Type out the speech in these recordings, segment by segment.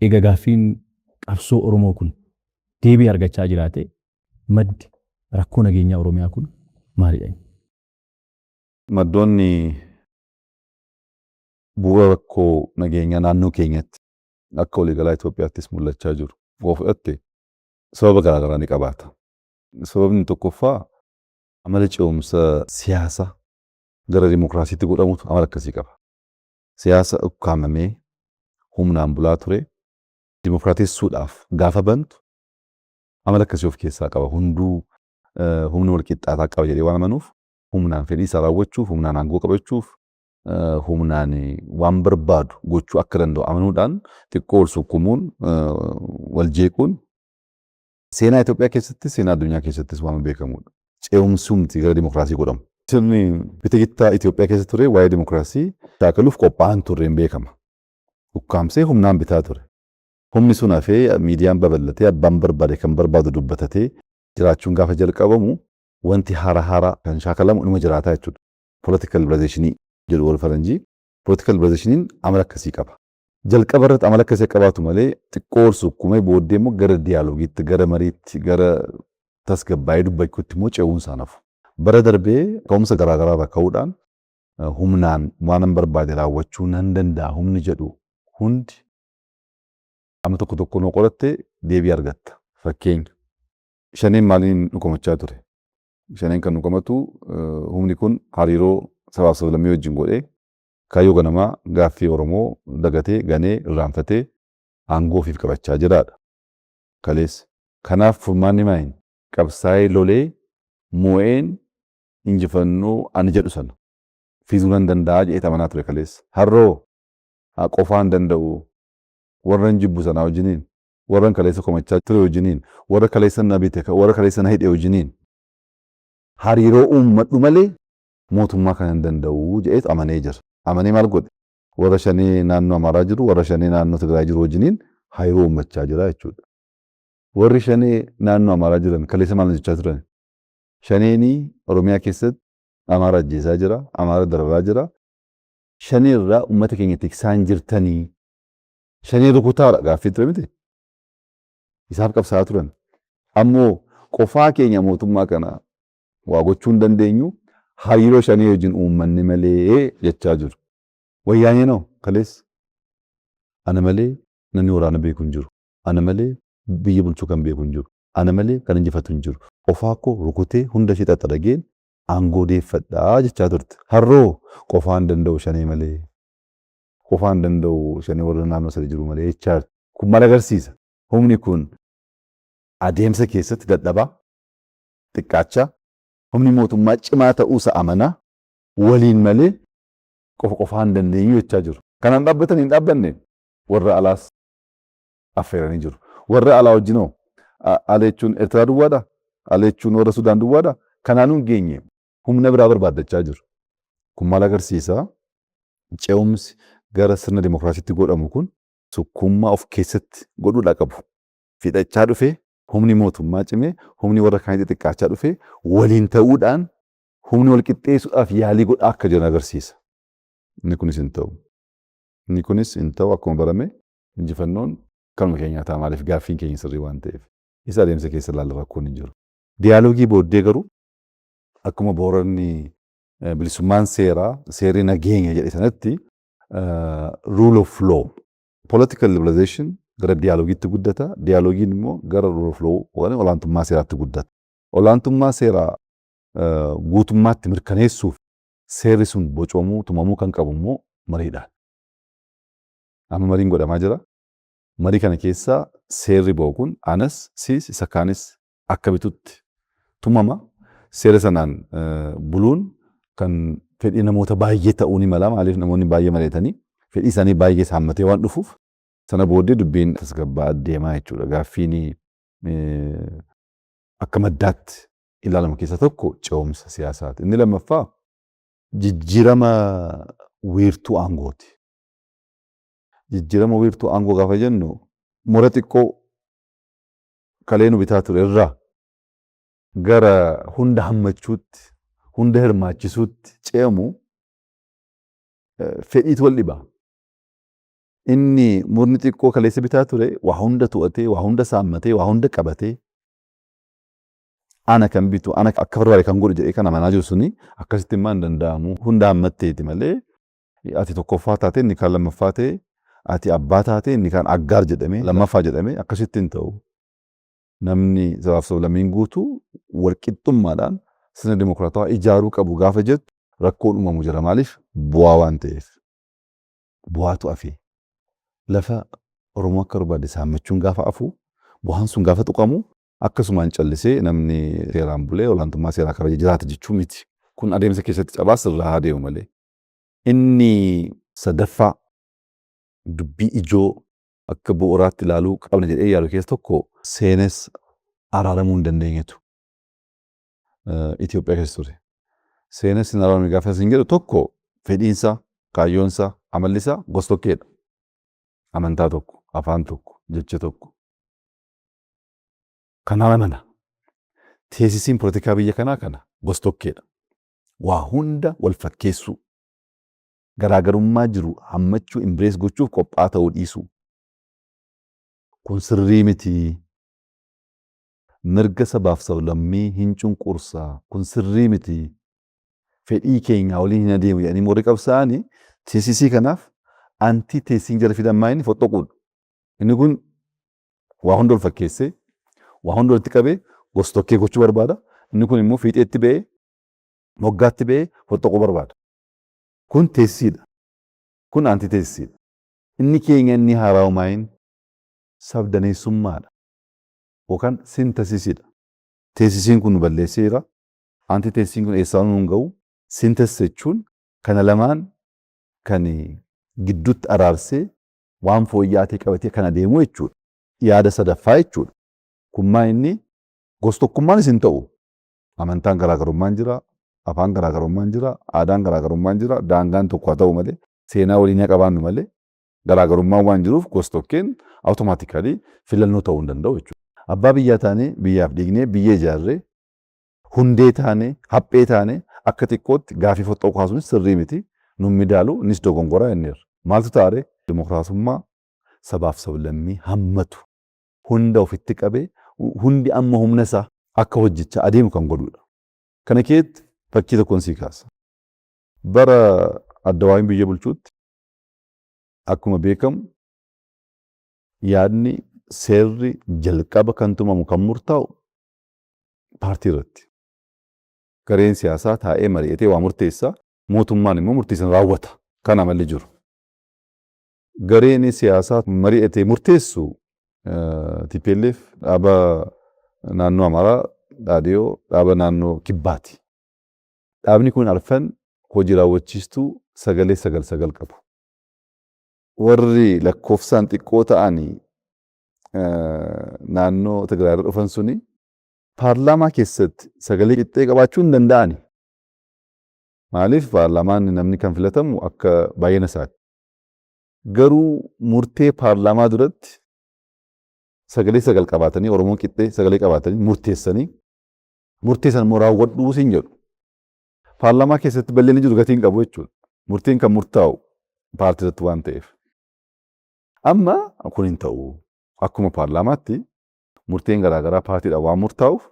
Egaa gaaffiin qabsoo Oromoo kun deebii argachaa jiraate maddi rakkoo nageenyaa Oromiyaa kun maalidha? Maddoonni bu'uura rakkoo nageenyaa naannoo keenyatti akka waliigalaa Itoophiyaattis mul'achaa jiru. Yoo fudhatte sababa garaagaraa ni qabaata. Sababni tokkoffaa amala ce'umsa siyaasa gara dimokiraasiitti godhamutu amala akkasii qaba. Siyaasa ukkaamamee humnaan bulaa ture dimokiraatessuudhaaf gaafa bantu amala akkasii of keessaa qaba. Hunduu humni wal qixxaataa qaba jedhee waan amanuuf humnaan fedhii isaa raawwachuuf, humnaan aangoo qabachuuf, humnaan waan barbaadu gochuu akka danda'u amanuudhaan xiqqoo wal sukkumuun wal jeequun seenaa Itoophiyaa keessattis seenaa addunyaa keessattis waan beekamudha. Ce'umsumti gara dimokiraasii godhamu. Sirni bitikittaa Itoophiyaa keessa ture waa'ee dimokiraasii shaakaluuf qophaa'an turreen beekama. Ukkaamsee humnaan bitaa ture. Humni sun hafee miidiyaan babal'atee abbaan barbaade kan barbaadu dubbatatee jiraachuun gaafa jalqabamu wanti haaraa kan shaakalamu dhuma jiraataa jechuudha. Political liberalization jedhu wal faranjii. Political liberalization amala akkasii qaba. Jalqaba irratti amala akkasii qabaatu malee xiqqoo ol sukkumee booddee immoo gara diyaaloogiitti, gara mariitti, gara tasgabbaa'ee dubbachuutti immoo ce'uunsaa nafu. Bara darbee ka'umsa garaagaraa irraa ka'uudhaan humnaan waan barbaade raawwachuu nan danda'a humni jedhu hundi amma tokko noo qoratte deebii argatta. Fakkeenya shaneen maaliin dhukomachaa ture? Shaneen kan dhukomatu humni kun hariiroo sabaaf sablammii wajjin godhee kaayyoo ganamaa gaaffii Oromoo dagatee ganee irraanfatee aangoo ofiif qabachaa jiraadha. Kaleessa. Kanaaf furmaanni maayin qabsaa'ee lolee moo'een injifannoo ani jedhu sana fiizuu nan danda'a jedhee amanaa ture kaleessa. Harroo qofaan danda'u warran jibbu sanaa wajjiniin, warran kaleessa komachaa ture wajjiniin, warra kaleessa na bite, warra kaleessa na hidhe wajjiniin hariiroo uummadhu malee mootummaa kan hin danda'u jedhee amanee jira. Amanee maal godhe? Warra shanee naannoo Amaaraa jiru, warra shanee naannoo Tigraay jiru wajjiniin hariiroo uummachaa jira jechuudha. Warri shanee naannoo Amaaraa jiran kaleessa maal jechaa turan? Shaneenii Oromiyaa keessatti Amaara ajjeesaa jira, Amaara dararaa jira. Shanee irraa uummata keenya tiksaan jirtanii. Shanee rukutaadha gaaffii ture miti. Isaaf qabsaa'aa turan. Ammoo qofaa keenya mootummaa kana waa gochuu hin dandeenyu hariiroo shanee wajjin uummanni malee jechaa jiru. Wayyaanee noo kaleessa. Ana malee namni waraana beeku hin jiru. Ana malee biyya bulchuu kan beeku hin jiru. Ana malee kan injifatu hin jiru. Qofaa koo rukutee hunda ishee xaxadhageen aangoo deeffadhaa jechaa turte. Harroo qofaan danda'u shanee malee. Qofaan danda'u shanee warra naannoo sadii jiru malee jechaa kun maal agarsiisa? Humni kun adeemsa keessatti dadhabaa, xiqqaachaa, humni mootummaa cimaa ta'uusa amanaa, waliin malee qofaan dandeenyu jechaa jiru. Kanaan dhaabbatan hin dhaabbanne warra alaas affeeranii jiru. Warra alaa wajjinoo ala jechuun Eertiraa duwwaadha, ala jechuun warra Sudaan duwwaadha. Kanaanuu hin geenye humna biraa barbaaddachaa jiru. Kun maal agarsiisa? Ce'umsi gara sirna dimokiraasiitti godhamu kun sukkummaa of keessatti godhuudha qabu. Fixachaa dhufee humni mootummaa cimee humni warra kaanii xixiqqaachaa dhufee waliin ta'uudhaan humni wal qixxeessuudhaaf yaalii godhaa akka jiran agarsiisa. Inni kunis hin ta'u. Inni kunis hin ta'u akkuma barame injifannoon kanuma keenyaa ta'a maaliif gaaffiin keenya sirrii waan ta'eef. Isa adeemsa keessa ilaalla rakkoon hin jiru. Diyaaloogii booddee garuu akkuma booranni bilisummaan seeraa seerri nageenya jedhe sanatti rule of law political liberalization gara diyaaloogiitti guddata. Diyaaloogiin immoo gara rule of law olaantummaa seeraatti guddata. Olaantummaa seeraa guutummaatti mirkaneessuuf seerri sun bocamuu tumamuu kan qabu immoo mariidhaan. Amma mariin godhamaa jira. Marii kana keessaa seerri ba'u kun anas siis isa kaanis akka bitutti tumama. Seera sanaan buluun kan fedhii namoota baay'ee ta'uu ni mala. Maaliif namoonni baay'ee mari'atanii fedhii isaanii baay'ee saammatee waan dhufuuf sana booddee dubbiin tasgabbaa'aa deemaa jechuudha. Gaaffiin akka maddaatti ilaalamu keessaa tokko ce'umsa siyaasaati. Inni lammaffaa jijjiirama wiirtuu aangooti. Jijjiirama wiirtuu aangoo gaafa jennu mura xiqqoo kalee nu bitaa ture irraa gara hunda hammachuutti, hunda hirmaachisuutti ce'amu fedhiitu wal dhibaa. inni murni xiqqoo kaleessa bitaa ture waa hunda to'atee waa hunda saammatee waa hunda qabatee ana kan bitu ana akka barbaade kan godhu jedhee kan amanaa jiru suni akkasitti immoo hin danda'amu hunda hammatteeti malee ati tokkoffaa taate inni kaan lammaffaa ta'e ati abbaa taate inni kaan aggaar jedhame lammaffaa jedhame akkasitti hin ta'u. Namni sabaaf sablammiin guutuu walqixxummaadhaan sirna dimokiraatawaa ijaaruu qabu gaafa jettu rakkoon uumamu jira maaliif bu'aa waan ta'eef. Bu'aatu hafe lafa Oromoo akka barbaade saammachuun gaafa hafu bu'aan sun gaafa tuqamu akkasumaan callisee namni seeraan bulee olaantummaa seeraa kabaja jiraata jechuu miti. Kun adeemsa keessatti cabaa sirraa adeemu malee. Inni sadaffaa dubbii ijoo akka bu'uuraatti ilaaluu qabna jedhee yaadu keessa tokko seenes araaramuu hin dandeenyetu Itoophiyaa keessa ture. Seenes hin araaramne gaafa isin jedhu tokko fedhiinsa, kaayyoonsa, amallisaa gosa tokkeedha. Amantaa tokko, afaan tokko, jecha tokko. Kanaan amana. Teessisiin poolitikaa biyya kanaa kana gosa tokkeedha. Waa hunda wal fakkeessuu. Garaagarummaa jiru hammachuu imbirees gochuuf qophaa ta'uu dhiisuu. Kun sirrii miti. Mirga sabaaf sablammii hin cunqursaa. Kun sirrii miti. Fedhii keenya waliin hin adeemu jedhanii moorii qabsaa'anii teessisii kanaaf antii teessiin jala fidan maayini fottoquudha. Inni kun waa hunda wal fakkeessee waa hunda walitti qabee gosa tokkee gochuu barbaada. Inni kun immoo fiixeetti ba'ee moggaatti ba'ee fottoquu barbaada. Kun teessiidha. Kun antii teessiidha. Inni keenya inni haaraa maayin sabdaneessummaadha. Yookaan sintasisidha. Teessisiin kun nu balleesseera. Antii teessiin kun eessaa nu hin ga'u. Sintasii jechuun kana lamaan kan gidduutti araarsee waan fooyya'aa qabatee kan adeemu jechuudha. Yaada sadaffaa jechuudha. Kun maa inni gosa tokkummaanis hin ta'u. Amantaan garaagarummaan jira. Afaan garaagarummaan jira. Aadaan garaagarummaan jira. Daangaan tokko haa ta'u malee seenaa waliin haa qabaannu malee garaagarummaan waan jiruuf gosa tokkeen awutomaatikaalii filannoo ta'uu hin danda'u jechuudha. Abbaa biyyaa taanee biyyaaf dhiignee biyya ijaarree hundee taanee haphee taanee akka xiqqootti gaafii fottoquu kaasuunis sirrii miti. Nun midaalu innis dogongoraa jenneerra. Maaltu taare dimokiraasummaa sabaaf sablammii hammatu hunda ofitti qabee hundi amma humna isaa akka hojjechaa adeemu kan godhudha. Kana keessatti fakkii tokkoon sii kaasa. Bara Addawaayeen biyya bulchuutti akkuma beekamu yaadni seerri jalqaba kan tumamu kan murtaa'u paartii irratti. Gareen siyaasaa taa'ee mari'atee waa murteessaa mootummaan immoo murteessan raawwata. Kana malli jiru. Gareen siyaasaa mari'atee murteessu TPLF dhaaba naannoo Amaaraa, Dhaadiyoo, dhaaba naannoo Kibbaati. Dhaabni kun arfan hojii raawwachiistuu sagalee sagal qabu. Warri lakkoofsaan xiqqoo ta'anii naannoo Tigraay irra dhufan suni paarlaamaa keessatti sagalee qixxee qabaachuu hin danda'ani. Maaliif paarlaamaan namni kan filatamu akka baay'ina isaati. Garuu murtee paarlaamaa duratti sagalee sagal qabaatanii Oromoon qixxee sagalee qabaatanii murteessan immoo raawwadhuu siin jedhu. Paarlaamaa keessatti bal'inni jiru gatiin qabu jechuudha. Murtiin kan murtaa'u paartii irratti waan ta'eef. Amma kun hin ta'u. Akkuma paarlaamaatti murteen garaagaraa paartiidhaan waan murtaa'uuf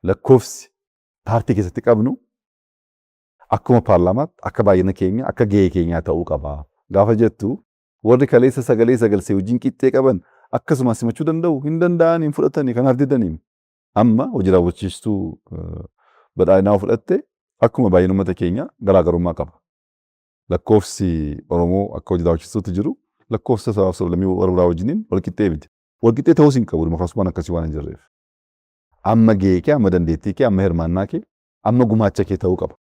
lakkoofsi paartii keessatti qabnu akkuma paarlaamaatti akka baay'ina keenya akka gahee keenyaa ta'uu qaba. Gaafa jettu warri kaleessa sagalee sagalsee wajjin qixxee qaban akkasuma simachuu danda'u hin danda'an hin fudhatanii kan hardidaniin. Amma hojii raawwachiistuu badhaadhinaa fudhatte akkuma baay'ina uummata keenya garaagarummaa qaba. Lakkoofsi Oromoo akka hojii raawwachiistuutti jiru lakkoofsa sabaaf sablammii warra biraa wajjiniin walqixxee miti. Walqixxee ta'uus hin qabu dimokiraasummaan akkasii waan hin jirreef. Amma gahee kee, amma dandeettii kee, amma hirmaannaa kee, amma gumaacha kee ta'uu qaba.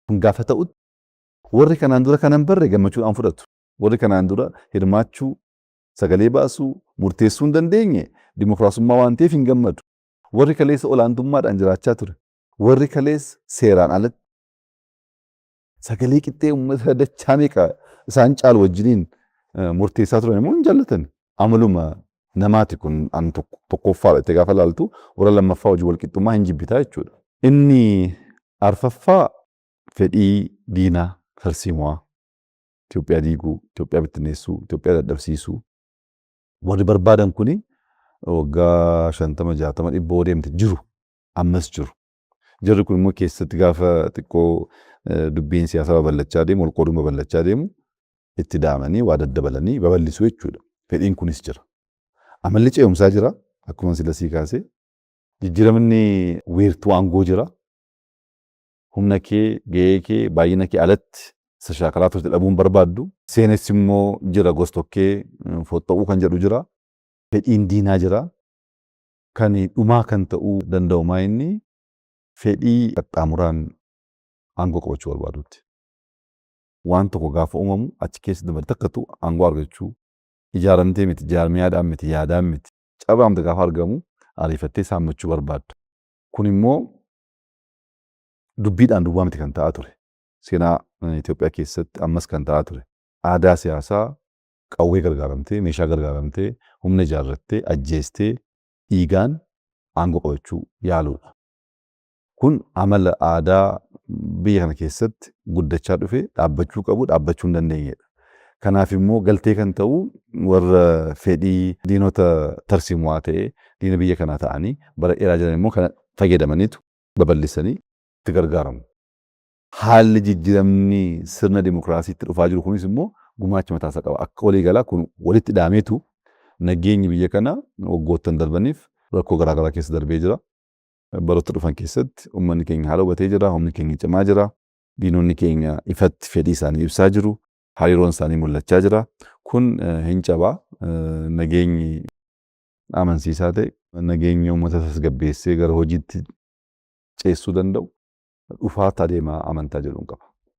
Kun gaafa ta'utti warri kanaan dura kanan barre gammachuudhaan fudhatu. Warri kanaan dura hirmaachuu, sagalee baasuu, murteessuu hin dandeenye dimokiraasummaa waan ta'eef hin gammadu. Warri kaleessa olaantummaadhaan jiraachaa ture. Warri kaleessa seeraan alatti sagalee qixxee uummata dachaa meeqa isaan caalu wajjiniin murteessaa turan immoo hin jaallatan. Amaluma namaati kun an tokkoffaadha itti gaafa laaltu warra lammaffaa hojii walqixxummaa hin jibbitaa jechuudha. Inni arfaffaa fedhii diinaa tarsiimoo Itoophiyaa diiguu, Itoophiyaa bittinneessuu, Itoophiyaa dadhabsiisuu. Warri barbaadan kuni waggaa 50 60 dhibboo deemte jiru ammas jiru. Jarri kun immoo keessatti gaafa xiqqoo dubbiin siyaasaa babal'achaa deemu, walqooduun babal'achaa deemu itti daamanii waa daddabalanii babal'isuu jechuudha. Fedhiin kunis jira. Amalli ce'umsaa jira. Akkuma silasii kaasee. Jijjiiramni weertuu aangoo jira. Humna kee, gahee kee, baay'ina kee alatti isa shaakalaa turte dhabuun barbaaddu. Seenessi immoo jira gostokkee foxxa'uu kan jedhu jira. Fedhiin diinaa jira. Kan dhumaa kan ta'uu danda'u maa inni fedhii qaxxaamuraan aangoo qabachuu barbaadutti. Waan tokko gaafa uumamu achi keessa dabalatee akkatu aangoo argachuu ijaaramtee miti, jaarmiyaadhaan miti, yaadaan miti. Cabaamte gaafa argamu ariifattee saammachuu barbaadda. Kun immoo dubbiidhaan duwwaa miti kan ta'aa ture. Seenaa Itoophiyaa keessatti ammas kan ta'aa ture. Aadaa siyaasaa qawwee gargaaramtee, meeshaa gargaaramtee, humna ijaarrattee, ajjeestee, dhiigaan aangoo qabachuu yaaluudha. Kun amala aadaa biyya kana keessatti guddachaa dhufe dhaabbachuu qabu, dhaabbachuu hin dandeenyedha. Kanaaf immoo galtee kan ta'u warra fedhii diinota tarsiimoo ta'e, diina biyya kanaa ta'anii bara dheeraa jiran immoo kana fayyadamaniitu babal'isanii itti gargaaramu. Haalli jijjiiramni sirna dimokiraasiitti dhufaa jiru kunis immoo gumaacha mataasaa qaba. Akka waliigalaa kun walitti dhaameetu nageenyi biyya kana waggoottan darbaniif rakkoo garaagaraa keessa darbee jira. Baroota dhufan keessatti uummanni keenya haala hubatee jira, humni keenya cimaa jira, diinonni keenya ifatti fedhii isaanii ibsaa jiru, hariiroon isaanii mul'achaa jira. Kun hin cabaa. Nageenyi amansiisaa ta'e, nageenyi uummata tasgabbeessee gara hojiitti ceessuu danda'u dhufaa adeemaa amantaa jedhuun qaba.